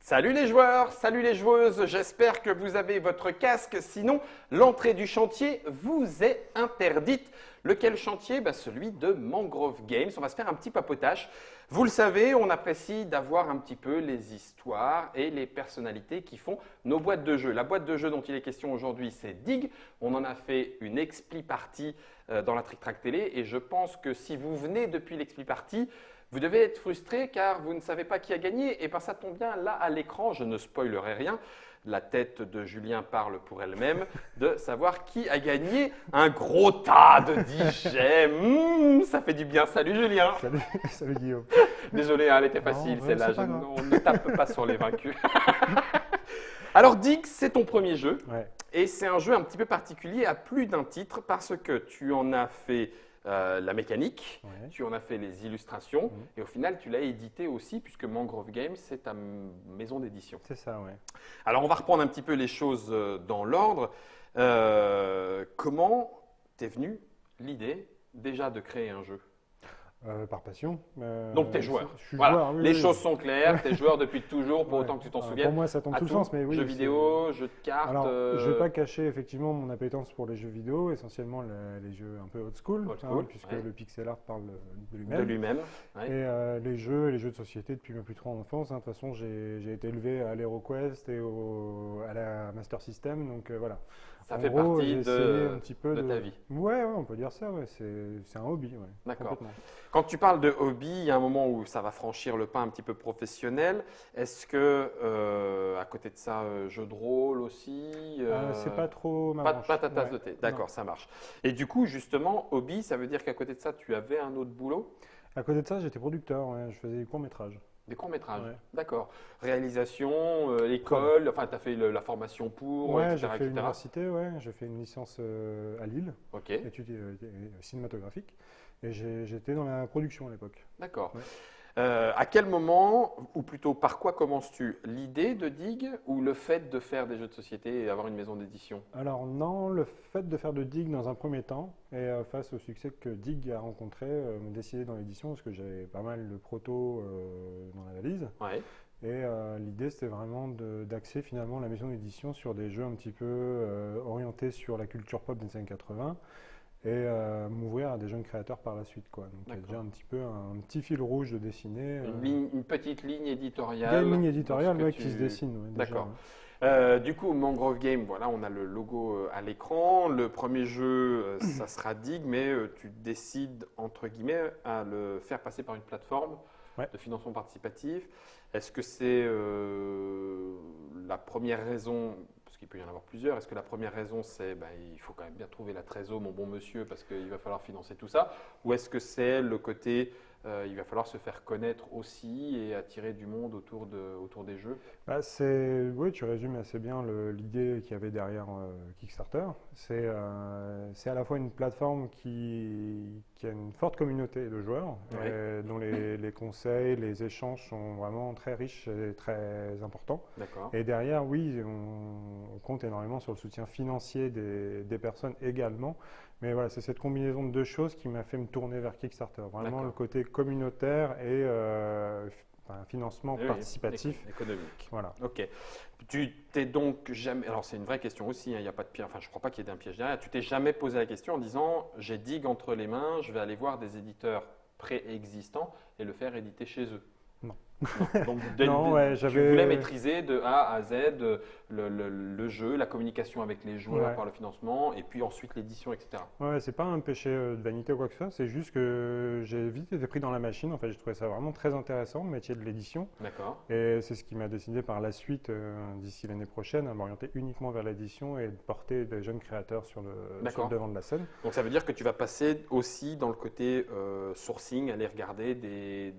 Salut les joueurs, salut les joueuses, j'espère que vous avez votre casque, sinon l'entrée du chantier vous est interdite. Lequel chantier? Celui de Mangrove Games. On va se faire un petit papotage. Vous le savez, on apprécie d'avoir un petit peu les histoires et les personnalités qui font nos boîtes de jeux. La boîte de jeu dont il est question aujourd'hui, c'est Dig. On en a fait une expli partie dans la Trick Track Télé et je pense que si vous venez depuis l'expli partie, vous devez être frustré car vous ne savez pas qui a gagné. Et ça tombe bien, là à l'écran, je ne spoilerai rien. La tête de Julien parle pour elle-même de savoir qui a gagné un gros tas de 10 gemmes. Ça fait du bien. Salut Julien. Salut, salut Guillaume. Désolé, elle était facile Non, celle-là. c'est pas grave. On ne tape pas sur les vaincus. Alors Dig, c'est ton premier jeu. Ouais. Et c'est un jeu un petit peu particulier à plus d'un titre parce que tu en as fait la mécanique, Ouais. tu en as fait les illustrations Mhm. et au final tu l'as édité aussi puisque Mangrove Games c'est ta maison d'édition. C'est ça, ouais. Alors on va reprendre un petit peu les choses dans l'ordre. Comment t'es venue l'idée déjà de créer un jeu? Par passion. Donc t'es joueur. Je suis Voilà, joueur, oui, les oui. choses sont claires, t'es joueur depuis toujours pour Ouais. autant que tu t'en Pour souviennes. moi, ça tombe À tout le tout, sens, mais oui. jeux c'est- vidéo, jeux de cartes. Alors, je ne vais pas cacher effectivement mon appétence pour les jeux vidéo, essentiellement les jeux un peu old school, Old school, puisque ouais. le pixel art parle de de lui-même. lui-même. Ouais. Et les jeux de société depuis ma plus grande enfance. De toute façon, j'ai été élevé à l'HeroQuest et à la Master System, donc voilà. Ça En fait gros, partie j'ai essayé un petit peu de ta vie. Ouais, on peut dire ça. Ouais, c'est un hobby. Ouais, D'accord. complètement. Quand tu parles de hobby, il y a un moment où ça va franchir le pas un petit peu professionnel. Est-ce que, à côté de ça, jeu de rôle aussi C'est pas trop ma pas, branche. pas ta tasse Ouais, de thé. non. D'accord, ça marche. Et du coup, justement, hobby, ça veut dire qu'à côté de ça, tu avais un autre boulot? À côté de ça, j'étais producteur. Ouais, je faisais des courts-métrages. Des courts-métrages. Ouais. D'accord. Réalisation, école, enfin, tu as fait la formation pour, Ouais, j'ai etc., fait etc. l'université. Ouais, j'ai fait une licence à Lille, Ok, études cinématographiques. Et j'étais dans la production à l'époque. d'accord. Ouais. À quel moment, ou plutôt par quoi commences-tu? L'idée de Dig ou le fait de faire des jeux de société et avoir une maison d'édition? Alors non, le fait de faire de Dig dans un premier temps, et face au succès que Dig a rencontré, me décider dans l'édition, parce que j'avais pas mal de protos dans la valise. Ouais. Et l'idée, c'était vraiment d'axer finalement la maison d'édition sur des jeux un petit peu orientés sur la culture pop des années 80 et m'ouvrir à des jeunes créateurs par la suite, quoi. Donc il y a D'accord. déjà un petit peu un petit fil rouge de dessiner. Une petite ligne Il y a éditoriale. une ligne dans éditoriale ce que qui se dessine. Ouais, déjà, D'accord. ouais. Du coup, Mangrove Game, voilà, on a le logo à l'écran. Le premier jeu, ça sera Dig, mais tu décides, entre guillemets, à le faire passer par une plateforme Ouais. de financement participatif. Est-ce que c'est la première raison, parce qu'il peut y en avoir plusieurs, est-ce que la première raison, c'est il faut quand même bien trouver la trésor, mon bon monsieur, parce qu'il va falloir financer tout ça, ou est-ce que c'est le côté, il va falloir se faire connaître aussi et attirer du monde autour des jeux? Oui, tu résumes assez bien l'idée qu'il y avait derrière Kickstarter. C'est à la fois une plateforme qui a une forte communauté de joueurs, Ouais. dont les conseils, les échanges sont vraiment très riches et très importants. D'accord. Et derrière, oui, on compte énormément sur le soutien financier des personnes également. Mais voilà, c'est cette combinaison de deux choses qui m'a fait me tourner vers Kickstarter. Vraiment D'accord. le côté communautaire et un financement Oui, participatif. économique. Voilà. Ok. Tu t'es donc jamais. Alors, c'est une vraie question aussi, hein, il n'y a pas de piège. Enfin, je ne crois pas qu'il y ait un piège derrière. Tu t'es jamais posé la question en disant j'ai Dig entre les mains, je vais aller voir des éditeurs préexistants et le faire éditer chez eux? Non. Non. Donc, Non, ouais, tu j'avais- voulais maîtriser de A à Z le jeu, la communication avec les joueurs Ouais. par le financement et puis ensuite l'édition, etc. Ouais, c'est pas un péché de vanité ou quoi que ce soit, c'est juste que j'ai vite été pris dans la machine. En fait, j'ai trouvé ça vraiment très intéressant, le métier de l'édition. D'accord. Et c'est ce qui m'a décidé par la suite, d'ici l'année prochaine, à m'orienter uniquement vers l'édition et de porter des jeunes créateurs sur le D'accord. devant de la scène. Donc ça veut dire que tu vas passer aussi dans le côté sourcing, aller regarder des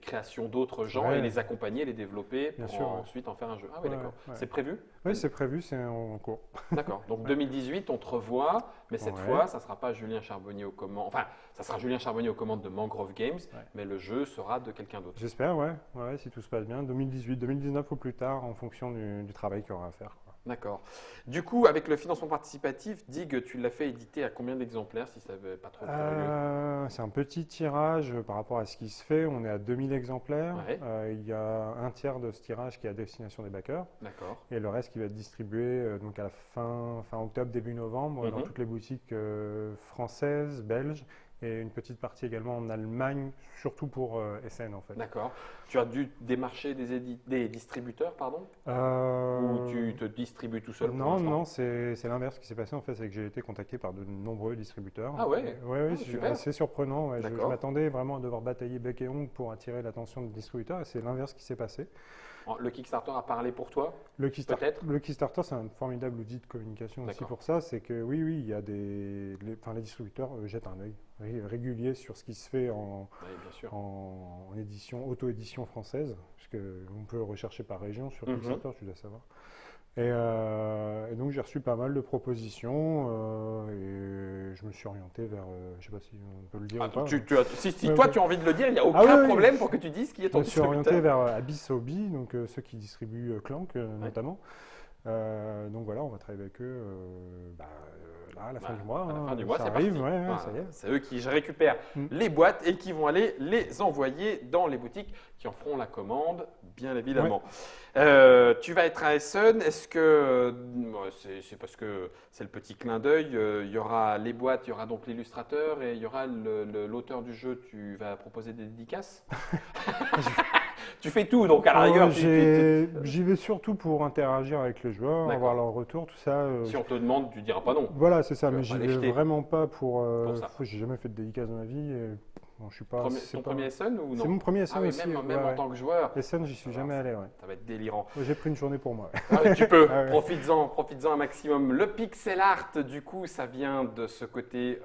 créations d'autres gens Ouais. et les accompagner, les développer Bien pour sûr, ouais. ensuite en faire un jeu. Ah oui, Ouais, d'accord. ouais. C'est prévu? Oui, c'est prévu, c'est en cours. D'accord. Donc 2018, on te revoit, mais cette Ouais. fois, ça ne sera pas Julien Charbonnier aux commandes. Enfin, ça sera Julien Charbonnier aux commandes de Mangrove Games, mais le jeu sera de quelqu'un d'autre. J'espère, ouais. Ouais, si tout se passe bien. 2018, 2019 ou plus tard, en fonction du travail qu'il y aura à faire, quoi. D'accord. Du coup, avec le financement participatif, Dig, tu l'as fait éditer à combien d'exemplaires, si ça ne veut pas trop curieux? C'est un petit tirage par rapport à ce qui se fait. On est à 2000 exemplaires. Ouais, Il y a un tiers de ce tirage qui est à destination des backers d'accord. et le reste qui va être distribué donc à la fin octobre, début novembre dans Mhm. toutes les boutiques françaises, belges et une petite partie également en Allemagne, surtout pour SN en fait. D'accord. Tu as dû démarcher des distributeurs, pardon? Ou Euh, tu te distribues tout seul pour Non, l'instant? non, c'est l'inverse qui s'est passé en fait, c'est que j'ai été contacté par de nombreux distributeurs. Ah ouais? Ouais, ouais, Ah, c'est super. assez surprenant. Ouais. Je D'accord. m'attendais vraiment à devoir batailler bec et ongle pour attirer l'attention des distributeurs et c'est l'inverse qui s'est passé. Le Kickstarter a parlé pour toi, Le peut-être? Kickstarter, c'est un formidable outil de communication aussi D'accord. pour ça. C'est que oui, oui, il y a les distributeurs jettent un œil régulier sur ce qui se fait Oui, bien sûr. en édition, auto-édition française, puisque on peut le rechercher par région sur Mhm. Kickstarter, tu dois savoir. Et donc j'ai reçu pas mal de propositions et je me suis orienté vers, je sais pas si on peut le dire Ah, ou pas. si Ouais, toi ok. tu as envie de le dire, il n'y a Ah aucun oui, oui. problème pour que tu dises qui est Je ton me suis orienté distributeur. vers Abyss Hobby, donc ceux qui distribuent Clank Ouais. notamment. Donc voilà, on va travailler avec eux là, à la fin Bah, du mois. à la Hein, fin du mois, ça c'est arrive, parti. ouais, Voilà. ça y est. C'est eux qui récupèrent Mm. les boîtes et qui vont aller les envoyer dans les boutiques qui en feront la commande, bien évidemment. Tu vas être à Essen. Est-ce que c'est parce que c'est le petit clin d'œil, il y aura les boîtes, il y aura donc l'illustrateur et il y aura l'auteur du jeu. Tu vas proposer des dédicaces? Tu fais tout, donc à la rigueur, J'y vais surtout pour interagir avec les joueurs, D'accord. avoir leur retour, tout ça. Si on te demande, tu diras pas non. Voilà, c'est ça, Tu vas mais pas j'y les vais jeter. vraiment pas pour. Pour ça. J'ai jamais fait de dédicace dans ma vie. Et, bon, je suis pas. Ton premier SN ou non? C'est mon premier SN Ah oui, aussi. même en tant que joueur. SN, j'y suis Alors, jamais allé, ouais. Ça va être délirant. Ouais, j'ai pris une journée pour moi. Ah oui, tu peux, Ah ouais. profites-en un maximum. Le pixel art, du coup, ça vient de ce côté,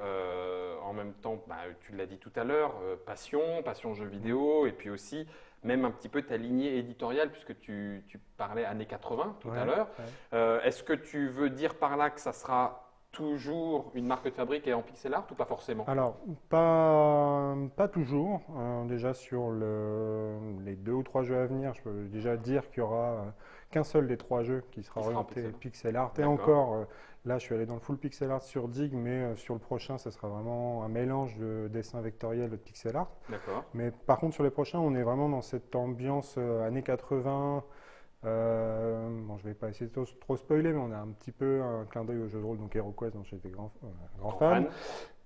en même temps, bah, tu l'as dit tout à l'heure, passion jeux vidéo, et puis aussi même un petit peu ta lignée éditoriale, puisque tu parlais années 80 tout à Ouais, l'heure. ouais. Est-ce que tu veux dire par là que ça sera toujours une marque de fabrique et en pixel art ou pas forcément? Alors, pas toujours. Déjà sur les 2 ou 3 jeux à venir, je peux déjà dire qu'il y aura qu'un seul des 3 jeux qui sera Qui sera en orienté pixel. pixel art. Et D'accord. encore, là, je suis allé dans le full pixel art sur Dig, mais sur le prochain, ça sera vraiment un mélange de dessin vectoriel et de pixel art. D'accord. Mais par contre, sur les prochains, on est vraiment dans cette ambiance années 80. Bon, je vais pas essayer de trop spoiler, mais on a un petit peu un clin d'œil au jeu de rôle, donc HeroQuest, dont j'étais grand fan.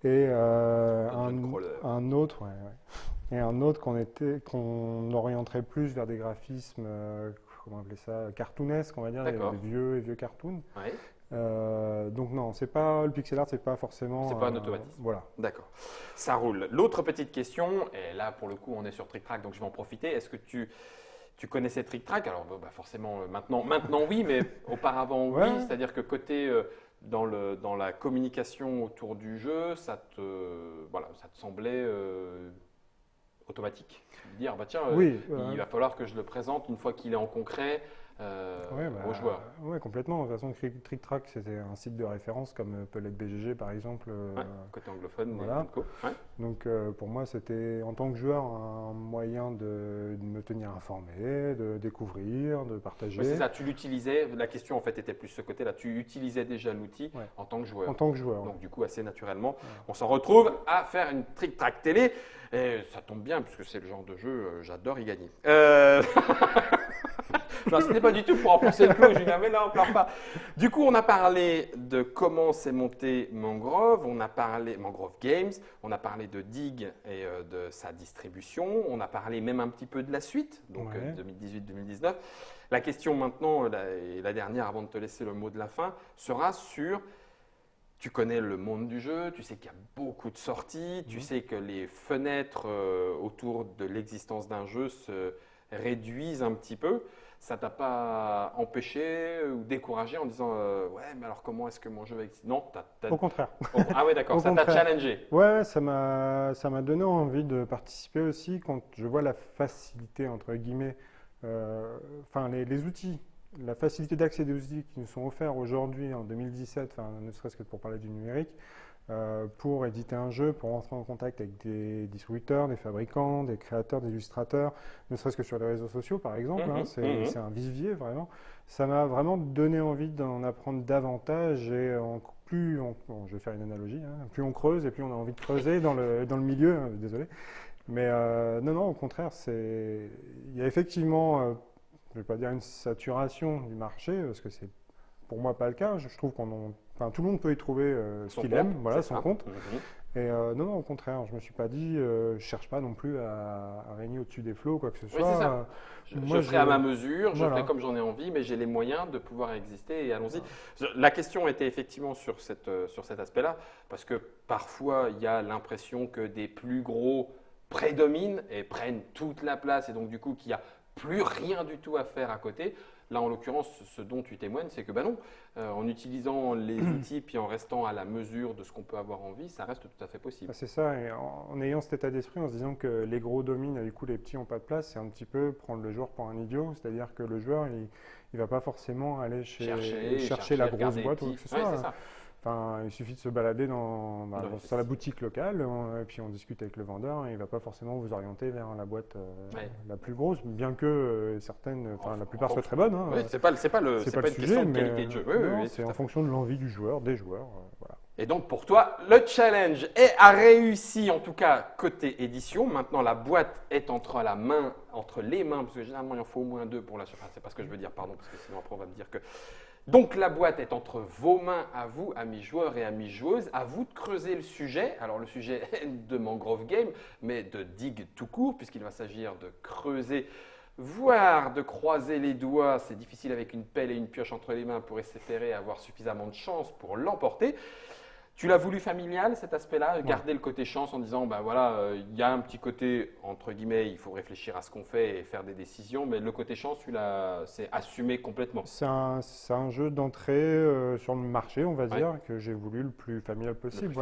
Et Dungeon un autre, ouais, ouais. Et un autre qu'on orienterait plus vers des graphismes, comment appeler ça, cartoonesques, on va dire, D'accord. des vieux cartoons. Ouais. Donc non, c'est pas le pixel art, c'est pas forcément. C'est pas un automatisme. Voilà. D'accord, ça roule. L'autre petite question, et là pour le coup on est sur Trick Track, donc je vais en profiter. Est-ce que tu connaissais Trick Track? Alors bah, forcément maintenant oui, mais auparavant Ouais. oui. C'est-à-dire que côté dans la communication autour du jeu, ça te semblait automatique. Dire bah tiens, Oui. il va falloir que je le présente une fois qu'il est en concret Ouais, bah, aux joueurs. ouais, complètement. De toute façon, Trick Track, c'était un site de référence comme peut l'être BGG par exemple. Ouais, côté anglophone, voilà. Co. Ouais. Donc pour moi, c'était en tant que joueur un moyen de me tenir informé, de découvrir, de partager. Ouais, c'est ça, tu l'utilisais, la question en fait était plus ce côté-là, tu utilisais déjà l'outil Ouais. en tant que joueur. En tant que joueur. Donc du coup, assez naturellement, Ouais. on s'en retrouve à faire une Trick Track télé. Et ça tombe bien, puisque c'est le genre de jeu, j'adore y gagner. Non, ce n'est pas du tout pour enfoncer le clou, Julien, mais là, on ne pleure pas. Du coup, on a parlé de comment s'est monté Mangrove, on a parlé Mangrove Games, on a parlé de Dig et de sa distribution, on a parlé même un petit peu de la suite, donc Ouais. 2018-2019. La question maintenant, et la dernière avant de te laisser le mot de la fin, sera sur... Tu connais le monde du jeu, tu sais qu'il y a beaucoup de sorties, tu sais que les fenêtres autour de l'existence d'un jeu se réduisent un petit peu. Ça t'a pas empêché ou découragé en disant ouais, mais alors comment est-ce que mon jeu va exister? Non, Au contraire. Ah ouais, d'accord, Au ça t'a contraire. challengé. Ouais, ça m'a donné envie de participer aussi quand je vois la facilité, entre guillemets, enfin les outils la facilité d'accès des outils qui nous sont offerts aujourd'hui en 2017, enfin, ne serait-ce que pour parler du numérique, pour éditer un jeu, pour rentrer en contact avec des distributeurs, des fabricants, des créateurs, des illustrateurs, ne serait-ce que sur les réseaux sociaux par exemple, hein, c'est un vivier vraiment. Ça m'a vraiment donné envie d'en apprendre davantage et bon, je vais faire une analogie, hein, plus on creuse et plus on a envie de creuser dans le milieu, hein, désolé. Mais non, au contraire, il y a effectivement, je ne vais pas dire une saturation du marché, parce que c'est pour moi pas le cas. Je trouve enfin, tout le monde peut y trouver ce qu'il aime, voilà, son compte. Et non, au contraire, je ne me suis pas dit, je ne cherche pas non plus à régner au-dessus des flots, quoi que ce soit. Oui, c'est ça. Je ferai à ma mesure, je ferai comme j'en ai envie, mais j'ai les moyens de pouvoir exister et allons-y. La question était effectivement sur cet aspect-là, parce que parfois il y a l'impression que des plus gros prédominent et prennent toute la place et donc du coup qu'il n'y a plus rien du tout à faire à côté. Là, en l'occurrence, ce dont tu témoignes, c'est que non, en utilisant les outils puis en restant à la mesure de ce qu'on peut avoir envie, ça reste tout à fait possible. C'est ça, et en ayant cet état d'esprit, en se disant que les gros dominent et du coup les petits n'ont pas de place, c'est un petit peu prendre le joueur pour un idiot, c'est-à-dire que le joueur, il ne va pas forcément aller chercher la grosse boîte ou quoi que ce soit. Ouais, c'est ça. Enfin, il suffit de se balader sur la boutique locale, et puis on discute avec le vendeur, et il ne va pas forcément vous orienter vers la boîte la plus grosse, bien que la plupart soient très bonnes. Hein, oui, c'est pas une question de qualité de jeu. C'est en fonction de l'envie du joueur, des joueurs. Voilà. Et donc pour toi, le challenge a réussi, en tout cas côté édition. Maintenant, la boîte est entre les mains, parce que généralement il en faut au moins deux pour la surface. C'est pas ce que je veux dire, pardon, parce que sinon après on va me dire que. Donc la boîte est entre vos mains à vous, amis joueurs et amis joueuses. À vous de creuser le sujet. Alors le sujet de Mangrove Game, mais de Dig tout court, puisqu'il va s'agir de creuser, voire de croiser les doigts. C'est difficile avec une pelle et une pioche entre les mains pour espérer avoir suffisamment de chance pour l'emporter. Tu l'as voulu familial, cet aspect-là, garder le côté chance en disant, ben voilà, il y a un petit côté, entre guillemets, il faut réfléchir à ce qu'on fait et faire des décisions, mais le côté chance, c'est assumé complètement. C'est un jeu d'entrée sur le marché, on va dire, que j'ai voulu le plus familial possible.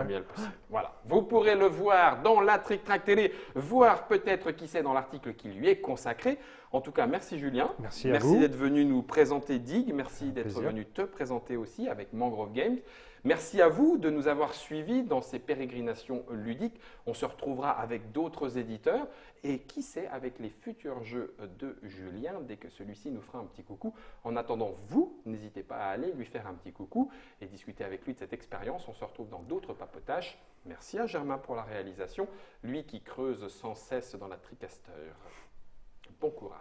Voilà. Vous pourrez le voir dans la Trick Track Télé, voire peut-être, qui sait, dans l'article qui lui est consacré. En tout cas, merci Julien. Merci à vous. D'être venu nous présenter Dig. Merci d'être venu te présenter aussi avec Mangrove Games. Merci à vous de nous avoir suivis dans ces pérégrinations ludiques. On se retrouvera avec d'autres éditeurs et qui sait avec les futurs jeux de Julien dès que celui-ci nous fera un petit coucou. En attendant, vous, n'hésitez pas à aller lui faire un petit coucou et discuter avec lui de cette expérience. On se retrouve dans d'autres papotages. Merci à Germain pour la réalisation, lui qui creuse sans cesse dans la TriCaster. Bon courage.